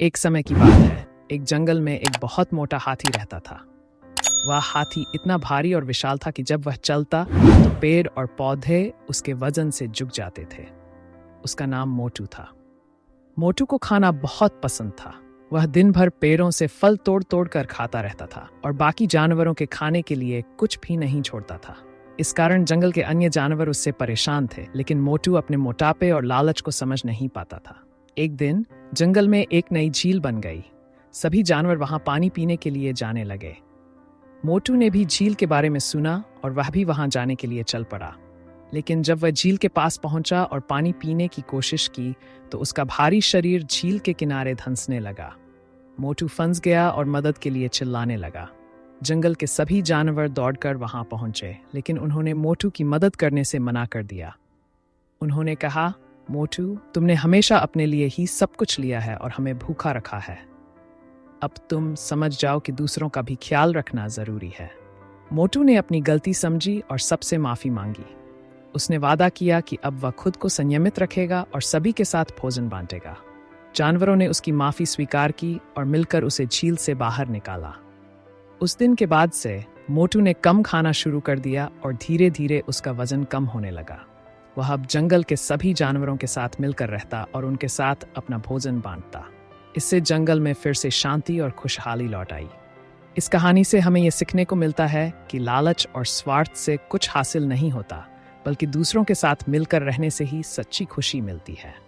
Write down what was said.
एक समय की बात है, एक जंगल में एक बहुत मोटा हाथी रहता था। वह हाथी इतना भारी और विशाल था कि जब वह चलता तो पेड़ और पौधे उसके वजन से झुक जाते थे। उसका नाम मोटू था। मोटू को खाना बहुत पसंद था। वह दिन भर पेड़ों से फल तोड़ तोड़ कर खाता रहता था और बाकी जानवरों के खाने के लिए कुछ भी नहीं छोड़ता था। इस कारण जंगल के अन्य जानवर उससे परेशान थे, लेकिन मोटू अपने मोटापे और लालच को समझ नहीं पाता था। एक दिन जंगल में एक नई झील बन गई। सभी जानवर वहां पानी पीने के लिए जाने लगे। मोटू ने भी झील के बारे में सुना और वह भी वहां जाने के लिए चल पड़ा। लेकिन जब वह झील के पास पहुंचा और पानी पीने की कोशिश की तो उसका भारी शरीर झील के किनारे धंसने लगा। मोटू फंस गया और मदद के लिए चिल्लाने लगा। जंगल के सभी जानवर दौड़कर वहां पहुंचे, लेकिन उन्होंने मोटू की मदद करने से मना कर दिया। उन्होंने कहा, मोटू, तुमने हमेशा अपने लिए ही सब कुछ लिया है और हमें भूखा रखा है। अब तुम समझ जाओ कि दूसरों का भी ख्याल रखना जरूरी है। मोटू ने अपनी गलती समझी और सबसे माफी मांगी। उसने वादा किया कि अब वह खुद को संयमित रखेगा और सभी के साथ भोजन बांटेगा। जानवरों ने उसकी माफी स्वीकार की और मिलकर उसे झील से बाहर निकाला। उस दिन के बाद से मोटू ने कम खाना शुरू कर दिया और धीरे धीरे उसका वजन कम होने लगा। वह अब जंगल के सभी जानवरों के साथ मिलकर रहता और उनके साथ अपना भोजन बांटता। इससे जंगल में फिर से शांति और खुशहाली लौट आई। इस कहानी से हमें यह सीखने को मिलता है कि लालच और स्वार्थ से कुछ हासिल नहीं होता, बल्कि दूसरों के साथ मिलकर रहने से ही सच्ची खुशी मिलती है।